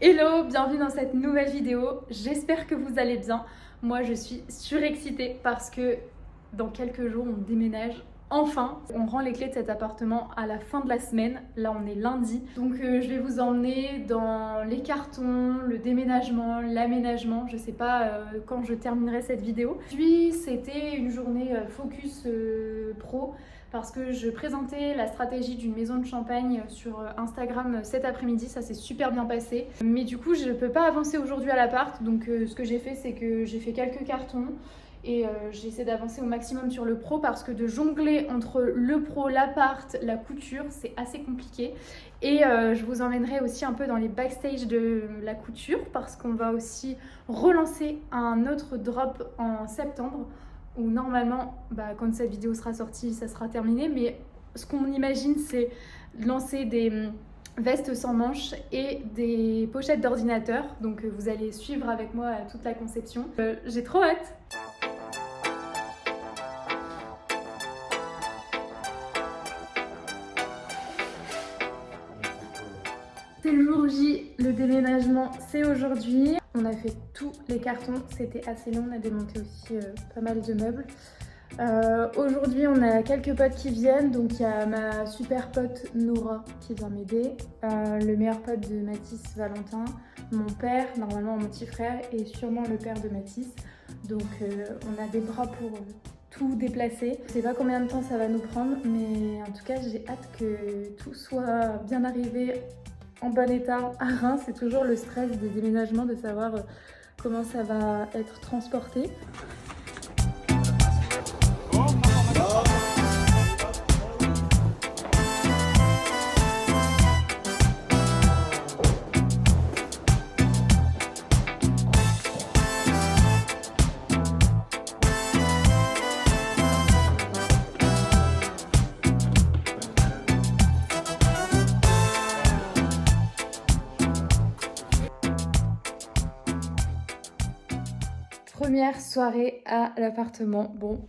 Hello, bienvenue dans cette nouvelle vidéo. J'espère que vous allez bien. Moi, je suis surexcitée parce que dans quelques jours, on déménage. Enfin, on rend les clés de cet appartement à la fin de la semaine. Là, on est lundi. Donc, je vais vous emmener dans les cartons, le déménagement, l'aménagement. Je sais pas quand je terminerai cette vidéo. Puis, c'était une journée focus pro parce que je présentais la stratégie d'une maison de champagne sur Instagram cet après-midi. Ça s'est super bien passé. Mais du coup, je peux pas avancer aujourd'hui à l'appart. Donc, ce que j'ai fait, c'est que j'ai fait quelques cartons. Et j'essaie d'avancer au maximum sur le pro parce que de jongler entre le pro, l'appart, la couture, c'est assez compliqué. Et je vous emmènerai aussi un peu dans les backstage de la couture parce qu'on va aussi relancer un autre drop en septembre où normalement, quand cette vidéo sera sortie, ça sera terminé. Mais ce qu'on imagine, c'est lancer des vestes sans manches et des pochettes d'ordinateur. Donc vous allez suivre avec moi toute la conception. J'ai trop hâte! C'est le jour J, le déménagement c'est aujourd'hui. On a fait tous les cartons, c'était assez long, on a démonté aussi pas mal de meubles. Aujourd'hui on a quelques potes qui viennent, donc il y a ma super pote Nora qui vient m'aider, le meilleur pote de Mathis, Valentin, mon père, normalement mon petit frère et sûrement le père de Mathis. Donc on a des bras pour tout déplacer. Je sais pas combien de temps ça va nous prendre, mais en tout cas j'ai hâte que tout soit bien arrivé en bon état à Reims. C'est toujours le stress des déménagements de savoir comment ça va être transporté. Première soirée à l'appartement. Bon,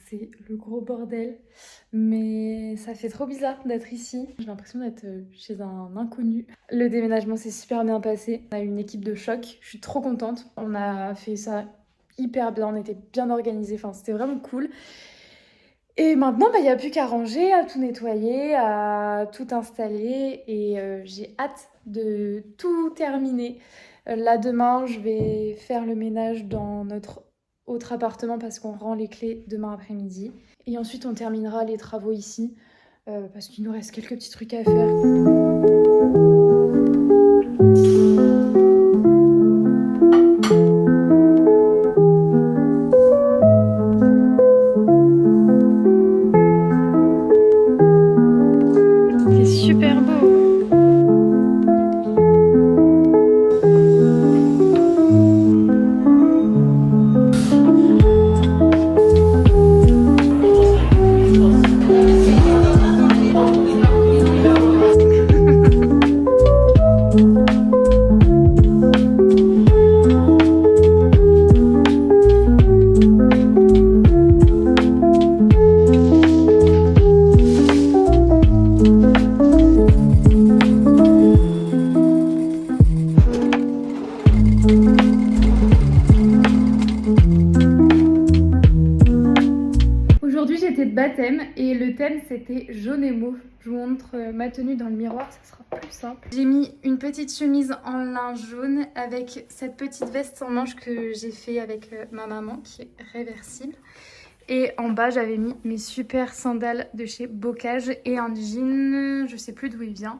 c'est le gros bordel, mais ça fait trop bizarre d'être ici. J'ai l'impression d'être chez un inconnu. Le déménagement s'est super bien passé. On a eu une équipe de choc, je suis trop contente. On a fait ça hyper bien, on était bien organisés, enfin c'était vraiment cool. Et maintenant, il n'y a plus qu'à ranger, à tout nettoyer, à tout installer et j'ai hâte de tout terminer. Là, demain, je vais faire le ménage dans notre autre appartement parce qu'on rend les clés demain après-midi. Et ensuite, on terminera les travaux ici parce qu'il nous reste quelques petits trucs à faire. C'est super beau. Aujourd'hui j'étais de baptême et le thème c'était jaune et mauve. Je vous montre ma tenue dans le miroir, ça sera plus simple. J'ai mis une petite chemise en lin jaune avec cette petite veste sans manches que j'ai fait avec ma maman qui est réversible. Et en bas j'avais mis mes super sandales de chez Bocage et un jean, je sais plus d'où il vient,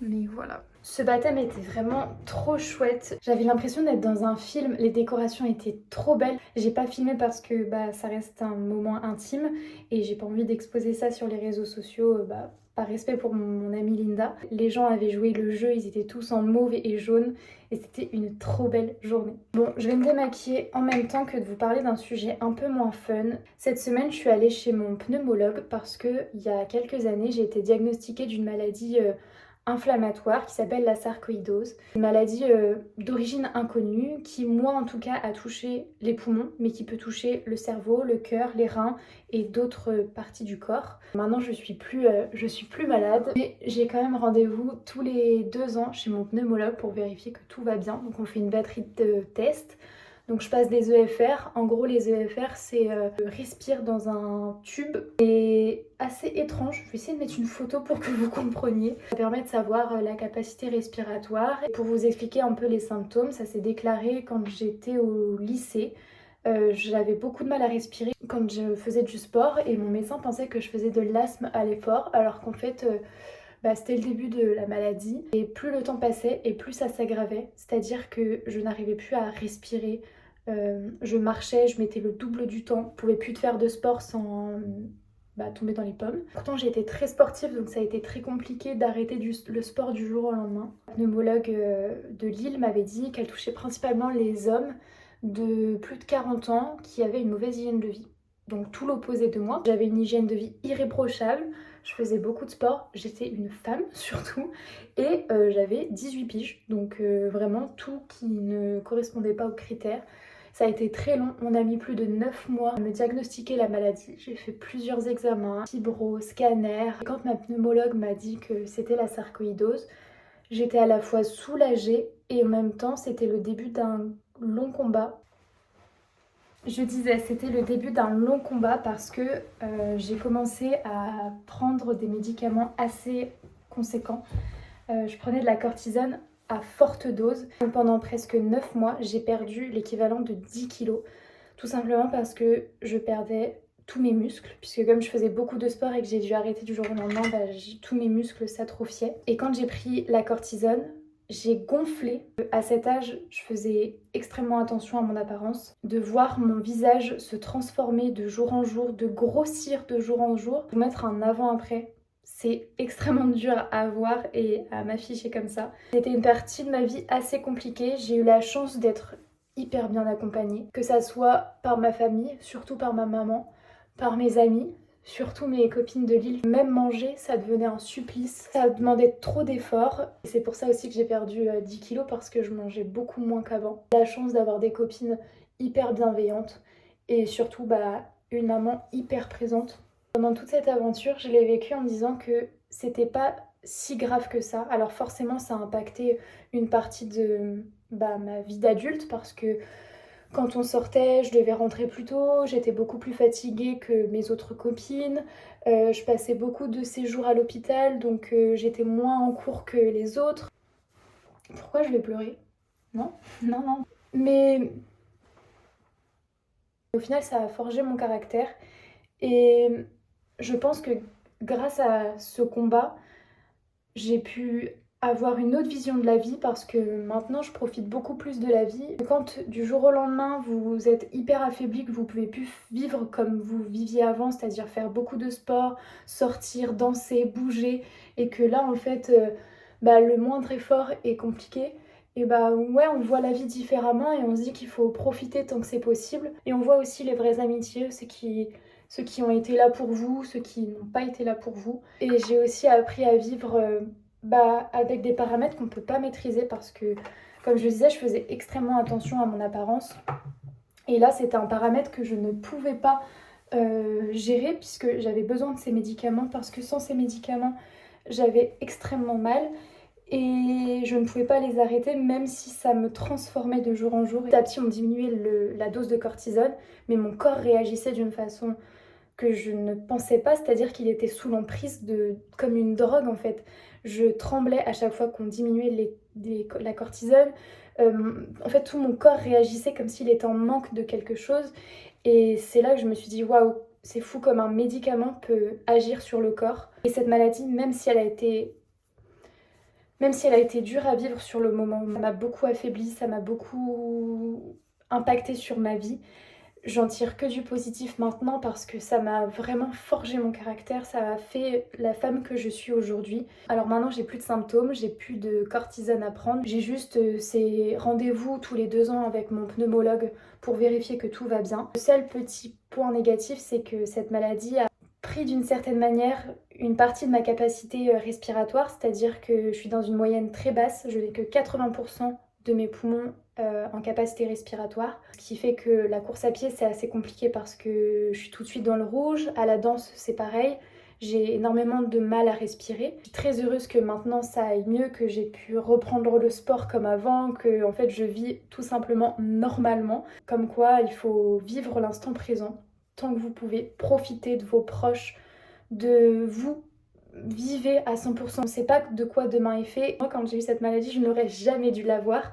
mais voilà. Ce baptême était vraiment trop chouette. J'avais l'impression d'être dans un film. Les décorations étaient trop belles. J'ai pas filmé parce que ça reste un moment intime et j'ai pas envie d'exposer ça sur les réseaux sociaux par respect pour mon amie Linda. Les gens avaient joué le jeu, ils étaient tous en mauve et jaune et c'était une trop belle journée. Bon, je vais me démaquiller en même temps que de vous parler d'un sujet un peu moins fun. Cette semaine, je suis allée chez mon pneumologue parce que il y a quelques années, j'ai été diagnostiquée d'une maladie inflammatoire qui s'appelle la sarcoïdose. Une maladie d'origine inconnue qui, moi en tout cas, a touché les poumons, mais qui peut toucher le cerveau, le cœur, les reins et d'autres parties du corps. Maintenant, je suis plus malade, mais j'ai quand même rendez-vous tous les 2 ans chez mon pneumologue pour vérifier que tout va bien. Donc on fait une batterie de tests. Donc je passe des EFR. En gros, les EFR, c'est respire dans un tube. Et assez étrange. Je vais essayer de mettre une photo pour que vous compreniez. Ça permet de savoir la capacité respiratoire. Et pour vous expliquer un peu les symptômes, ça s'est déclaré quand j'étais au lycée. J'avais beaucoup de mal à respirer quand je faisais du sport et mon médecin pensait que je faisais de l'asthme à l'effort alors qu'en fait c'était le début de la maladie et plus le temps passait et plus ça s'aggravait, c'est-à-dire que je n'arrivais plus à respirer, je marchais, je mettais le double du temps, je pouvais plus faire de sport sans tomber dans les pommes. Pourtant j'ai été très sportive donc ça a été très compliqué d'arrêter le sport du jour au lendemain. La pneumologue de Lille m'avait dit qu'elle touchait principalement les hommes de plus de 40 ans qui avaient une mauvaise hygiène de vie. Donc tout l'opposé de moi. J'avais une hygiène de vie irréprochable, je faisais beaucoup de sport, j'étais une femme surtout, et j'avais 18 piges, donc vraiment tout qui ne correspondait pas aux critères. Ça a été très long, on a mis plus de 9 mois à me diagnostiquer la maladie. J'ai fait plusieurs examens, fibro, scanner. Et quand ma pneumologue m'a dit que c'était la sarcoïdose, j'étais à la fois soulagée et en même temps c'était le début d'un long combat. Je disais, c'était le début d'un long combat parce que j'ai commencé à prendre des médicaments assez conséquents. Je prenais de la cortisone à forte dose. Pendant presque 9 mois, j'ai perdu l'équivalent de 10 kilos. Tout simplement parce que je perdais tous mes muscles, puisque comme je faisais beaucoup de sport et que j'ai dû arrêter du jour au lendemain, tous mes muscles s'atrophiaient. Et quand j'ai pris la cortisone, j'ai gonflé. À cet âge, je faisais extrêmement attention à mon apparence. De voir mon visage se transformer de jour en jour, de grossir de jour en jour, vous mettre un avant-après, c'est extrêmement dur à voir et à m'afficher comme ça. C'était une partie de ma vie assez compliquée. J'ai eu la chance d'être hyper bien accompagnée, que ça soit par ma famille, surtout par ma maman, par mes amis, surtout mes copines de Lille. Même manger, ça devenait un supplice. Ça demandait trop d'efforts. Et c'est pour ça aussi que j'ai perdu 10 kilos parce que je mangeais beaucoup moins qu'avant. La chance d'avoir des copines hyper bienveillantes et surtout une maman hyper présente. Pendant toute cette aventure, je l'ai vécue en me disant que c'était pas si grave que ça. Alors forcément, ça a impacté une partie de ma vie d'adulte parce que quand on sortait, je devais rentrer plus tôt, j'étais beaucoup plus fatiguée que mes autres copines, je passais beaucoup de séjours à l'hôpital, donc j'étais moins en cours que les autres. Pourquoi je vais pleurer? Non, non, non. Mais au final, ça a forgé mon caractère et je pense que grâce à ce combat, j'ai pu avoir une autre vision de la vie parce que maintenant je profite beaucoup plus de la vie. Quand du jour au lendemain vous êtes hyper affaibli, que vous pouvez plus vivre comme vous viviez avant, c'est-à-dire faire beaucoup de sport, sortir, danser, bouger, et que là en fait le moindre effort est compliqué, et ouais, on voit la vie différemment et on se dit qu'il faut profiter tant que c'est possible. Et on voit aussi les vraies amitiés, ceux qui ont été là pour vous, ceux qui n'ont pas été là pour vous. Et j'ai aussi appris à vivre avec des paramètres qu'on ne peut pas maîtriser parce que, comme je le disais, je faisais extrêmement attention à mon apparence. Et là, c'était un paramètre que je ne pouvais pas gérer puisque j'avais besoin de ces médicaments parce que sans ces médicaments, j'avais extrêmement mal. Et je ne pouvais pas les arrêter même si ça me transformait de jour en jour. Petit à petit on diminuait la dose de cortisone, mais mon corps réagissait d'une façon que je ne pensais pas, c'est-à-dire qu'il était sous l'emprise comme une drogue en fait. Je tremblais à chaque fois qu'on diminuait la cortisone. En fait tout mon corps réagissait comme s'il était en manque de quelque chose. Et c'est là que je me suis dit waouh, c'est fou comme un médicament peut agir sur le corps. Et cette maladie, même si elle a été dure à vivre sur le moment, ça m'a beaucoup affaiblie, ça m'a beaucoup impacté sur ma vie. J'en tire que du positif maintenant parce que ça m'a vraiment forgé mon caractère, ça m'a fait la femme que je suis aujourd'hui. Alors maintenant j'ai plus de symptômes, j'ai plus de cortisone à prendre, j'ai juste ces rendez-vous tous les 2 ans avec mon pneumologue pour vérifier que tout va bien. Le seul petit point négatif, c'est que cette maladie a pris d'une certaine manière une partie de ma capacité respiratoire, c'est-à-dire que je suis dans une moyenne très basse, je n'ai que 80% de mes poumons en capacité respiratoire, ce qui fait que la course à pied c'est assez compliqué parce que je suis tout de suite dans le rouge, à la danse c'est pareil, j'ai énormément de mal à respirer. Je suis très heureuse que maintenant ça aille mieux, que j'ai pu reprendre le sport comme avant, que en fait je vis tout simplement normalement, comme quoi il faut vivre l'instant présent tant que vous pouvez, profiter de vos proches, de vous. Vivez à 100%. On ne sait pas de quoi demain est fait. Moi, quand j'ai eu cette maladie, je n'aurais jamais dû l'avoir.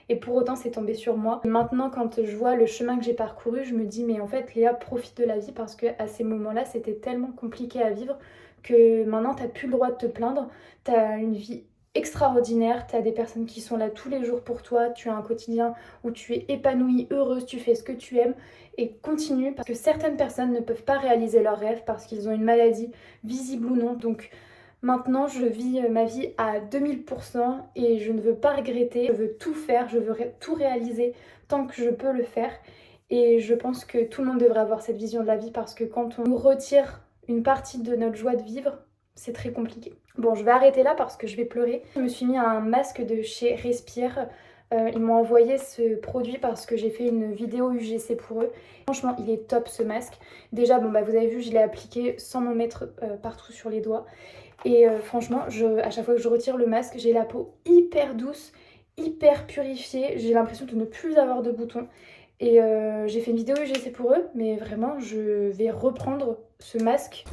Et pour autant, c'est tombé sur moi. Maintenant, quand je vois le chemin que j'ai parcouru, je me dis, mais en fait, Léa, profite de la vie parce qu'à ces moments-là, c'était tellement compliqué à vivre que maintenant, t'as plus le droit de te plaindre. T'as une vie extraordinaire, t'as des personnes qui sont là tous les jours pour toi, tu as un quotidien où tu es épanouie, heureuse, tu fais ce que tu aimes et continue parce que certaines personnes ne peuvent pas réaliser leurs rêves parce qu'ils ont une maladie, visible ou non. Donc maintenant je vis ma vie à 2000% et je ne veux pas regretter, je veux tout faire, je veux tout réaliser tant que je peux le faire. Et je pense que tout le monde devrait avoir cette vision de la vie parce que quand on nous retire une partie de notre joie de vivre, c'est très compliqué. Bon, je vais arrêter là parce que je vais pleurer. Je me suis mis un masque de chez Respire. Ils m'ont envoyé ce produit parce que j'ai fait une vidéo UGC pour eux. Franchement, il est top ce masque. Déjà, bon, bah, vous avez vu, je l'ai appliqué sans m'en mettre partout sur les doigts. Et franchement, à chaque fois que je retire le masque, j'ai la peau hyper douce, hyper purifiée. J'ai l'impression de ne plus avoir de boutons. Et j'ai fait une vidéo UGC pour eux, mais vraiment, je vais reprendre ce masque.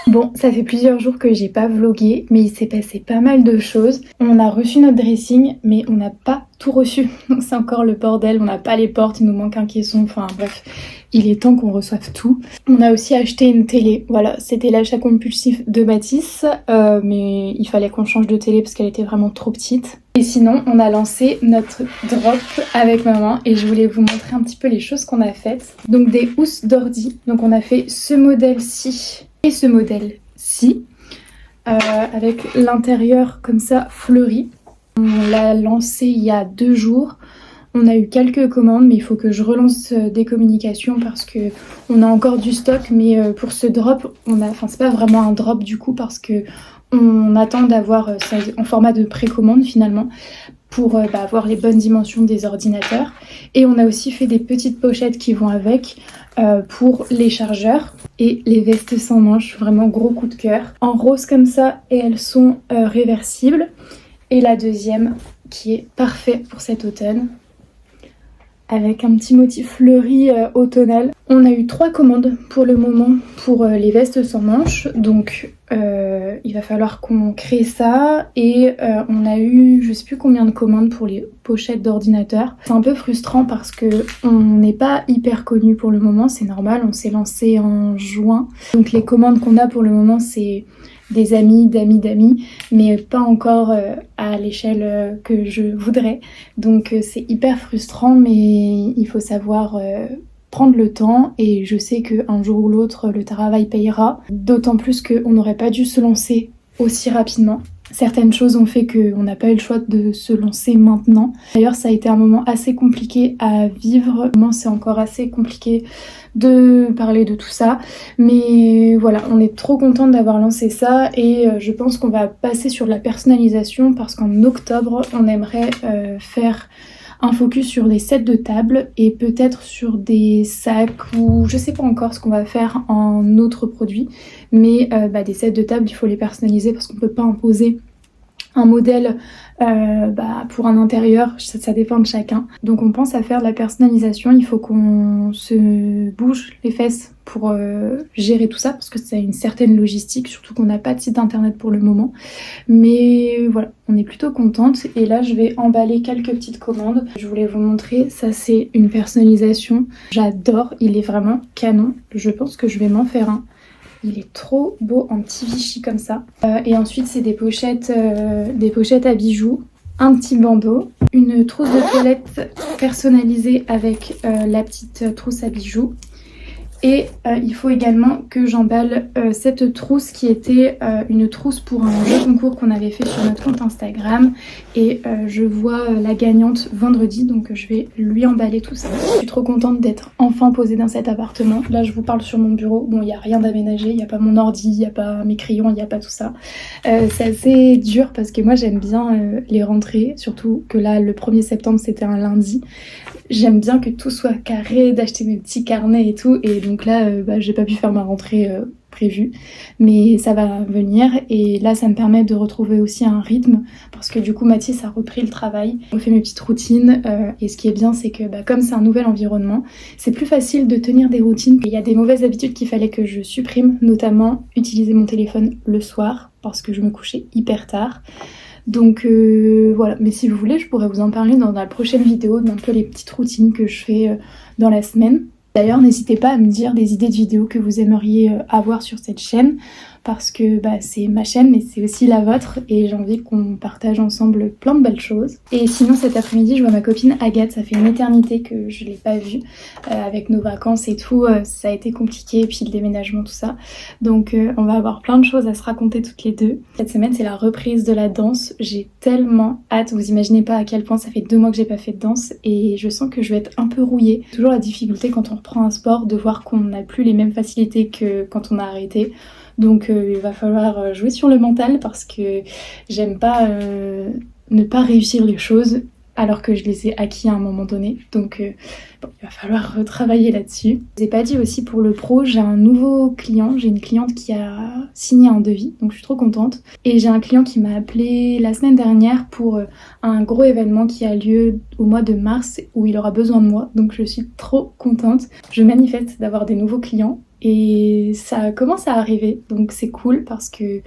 Bon, ça fait plusieurs jours que j'ai pas vlogué, mais il s'est passé pas mal de choses. On a reçu notre dressing, mais on n'a pas tout reçu. Donc c'est encore le bordel, on n'a pas les portes, il nous manque un caisson, enfin bref, il est temps qu'on reçoive tout. On a aussi acheté une télé, voilà, c'était l'achat compulsif de Mathis, mais il fallait qu'on change de télé parce qu'elle était vraiment trop petite. Et sinon, on a lancé notre drop avec maman et je voulais vous montrer un petit peu les choses qu'on a faites. Donc des housses d'ordi, donc on a fait ce modèle-ci et ce modèle-ci, avec l'intérieur comme ça fleuri. On l'a lancé il y a 2 jours. On a eu quelques commandes, mais il faut que je relance des communications parce que on a encore du stock. Mais pour ce drop, c'est pas vraiment un drop du coup parce que on attend d'avoir ça en format de précommande finalement pour avoir les bonnes dimensions des ordinateurs. Et on a aussi fait des petites pochettes qui vont avec pour les chargeurs et les vestes sans manches, vraiment gros coup de cœur. En rose comme ça et elles sont réversibles. Et la deuxième qui est parfait pour cet automne avec un petit motif fleuri automnal. On a eu 3 commandes pour le moment pour les vestes sans manches, donc il va falloir qu'on crée ça. Et on a eu je sais plus combien de commandes pour les pochettes d'ordinateur. C'est un peu frustrant parce que on n'est pas hyper connu pour le moment, c'est normal, on s'est lancé en juin. Donc les commandes qu'on a pour le moment c'est des amis, d'amis, mais pas encore à l'échelle que je voudrais. Donc c'est hyper frustrant, mais il faut savoir prendre le temps et je sais qu'un jour ou l'autre le travail payera. D'autant plus qu'on n'aurait pas dû se lancer aussi rapidement. Certaines choses ont fait qu'on n'a pas eu le choix de se lancer maintenant. D'ailleurs, ça a été un moment assez compliqué à vivre. Moi, c'est encore assez compliqué de parler de tout ça. Mais voilà, on est trop contente d'avoir lancé ça et je pense qu'on va passer sur de la personnalisation parce qu'en octobre, on aimerait faire un focus sur des sets de table et peut-être sur des sacs ou je sais pas encore ce qu'on va faire en autres produits, mais des sets de table il faut les personnaliser parce qu'on peut pas imposer un modèle pour un intérieur, ça dépend de chacun. Donc on pense à faire de la personnalisation, il faut qu'on se bouge les fesses pour gérer tout ça parce que c'est une certaine logistique, surtout qu'on n'a pas de site internet pour le moment. Mais voilà, on est plutôt contente et là je vais emballer quelques petites commandes. Je voulais vous montrer, ça c'est une personnalisation, j'adore, il est vraiment canon, je pense que je vais m'en faire un. Il est trop beau en petit Vichy comme ça. Et ensuite c'est des pochettes à bijoux, un petit bandeau, une trousse de toilette personnalisée avec la petite trousse à bijoux. Et il faut également que j'emballe cette trousse qui était une trousse pour un jeu concours qu'on avait fait sur notre compte Instagram. Et je vois la gagnante vendredi, donc je vais lui emballer tout ça. Je suis trop contente d'être enfin posée dans cet appartement. Là je vous parle sur mon bureau, bon il n'y a rien d'aménagé, il n'y a pas mon ordi, il n'y a pas mes crayons, il n'y a pas tout ça. C'est assez dur parce que moi j'aime bien les rentrées, surtout que là le 1er septembre c'était un lundi. J'aime bien que tout soit carré, d'acheter mes petits carnets et tout. Et donc là, j'ai pas pu faire ma rentrée prévue. Mais ça va venir. Et là, ça me permet de retrouver aussi un rythme. Parce que du coup, Mathis a repris le travail. On fait mes petites routines. Et ce qui est bien, c'est que comme c'est un nouvel environnement, c'est plus facile de tenir des routines. Il y a des mauvaises habitudes qu'il fallait que je supprime. Notamment, utiliser mon téléphone le soir. Parce que je me couchais hyper tard. Donc voilà, mais si vous voulez, je pourrais vous en parler dans la prochaine vidéo, d'un peu les petites routines que je fais dans la semaine. D'ailleurs, n'hésitez pas à me dire des idées de vidéos que vous aimeriez avoir sur cette chaîne, parce que c'est ma chaîne, mais c'est aussi la vôtre, et j'ai envie qu'on partage ensemble plein de belles choses. Et sinon, cet après-midi, je vois ma copine Agathe, ça fait une éternité que je l'ai pas vue, avec nos vacances et tout, ça a été compliqué, et puis le déménagement, tout ça. Donc on va avoir plein de choses à se raconter toutes les deux. Cette semaine, c'est la reprise de la danse, j'ai tellement hâte, vous imaginez pas à quel point ça fait 2 mois que j'ai pas fait de danse, et je sens que je vais être un peu rouillée. Toujours la difficulté quand on reprend un sport, de voir qu'on n'a plus les mêmes facilités que quand on a arrêté. Donc il va falloir jouer sur le mental parce que j'aime pas ne pas réussir les choses alors que je les ai acquis à un moment donné. Donc il va falloir retravailler là-dessus. Je vous ai pas dit aussi pour le pro, j'ai un nouveau client. J'ai une cliente qui a signé un devis, donc je suis trop contente. Et j'ai un client qui m'a appelé la semaine dernière pour un gros événement qui a lieu au mois de mars où il aura besoin de moi. Donc je suis trop contente. Je manifeste d'avoir des nouveaux clients. Et ça commence à arriver, donc c'est cool parce que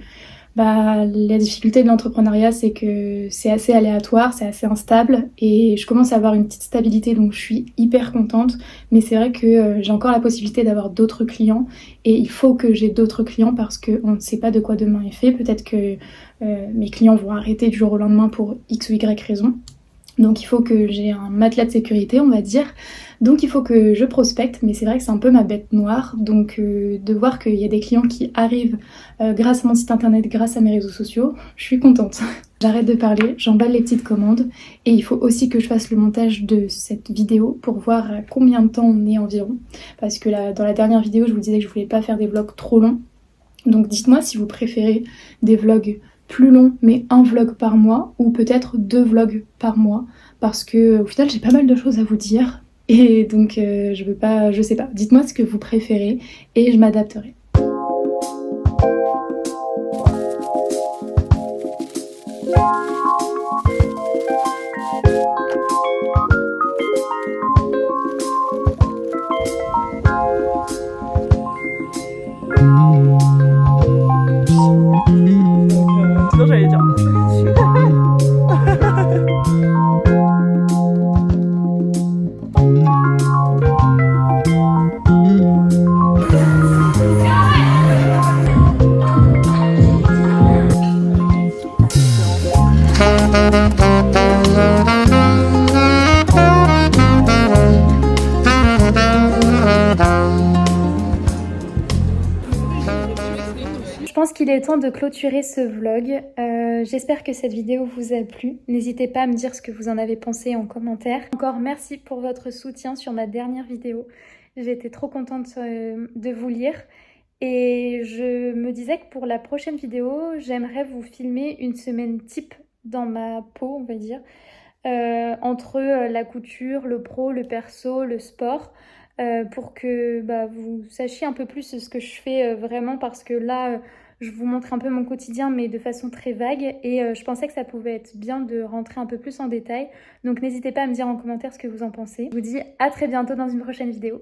la difficulté de l'entrepreneuriat c'est que c'est assez aléatoire, c'est assez instable et je commence à avoir une petite stabilité donc je suis hyper contente, mais c'est vrai que j'ai encore la possibilité d'avoir d'autres clients et il faut que j'ai d'autres clients parce qu'on ne sait pas de quoi demain est fait, peut-être que mes clients vont arrêter du jour au lendemain pour X ou Y raison. Donc il faut que j'ai un matelas de sécurité, on va dire. Donc il faut que je prospecte, mais c'est vrai que c'est un peu ma bête noire. Donc de voir qu'il y a des clients qui arrivent grâce à mon site internet, grâce à mes réseaux sociaux, je suis contente. J'arrête de parler, j'emballe les petites commandes. Et il faut aussi que je fasse le montage de cette vidéo pour voir à combien de temps on est environ. Parce que là, dans la dernière vidéo, je vous disais que je voulais pas faire des vlogs trop longs. Donc dites-moi si vous préférez des vlogs plus long mais un vlog par mois ou peut-être 2 vlogs par mois parce que au final j'ai pas mal de choses à vous dire et donc je sais pas, dites-moi ce que vous préférez et je m'adapterai. Sinon j'allais dire. Je pense qu'il est temps de clôturer ce vlog. J'espère que cette vidéo vous a plu. N'hésitez pas à me dire ce que vous en avez pensé en commentaire. Encore merci pour votre soutien sur ma dernière vidéo. J'ai été trop contente de vous lire. Et je me disais que pour la prochaine vidéo, j'aimerais vous filmer une semaine type dans ma peau, on va dire. Entre la couture, le pro, le perso, le sport. Pour que vous sachiez un peu plus ce que je fais vraiment parce que là Je vous montre un peu mon quotidien, mais de façon très vague. Et je pensais que ça pouvait être bien de rentrer un peu plus en détail. Donc n'hésitez pas à me dire en commentaire ce que vous en pensez. Je vous dis à très bientôt dans une prochaine vidéo.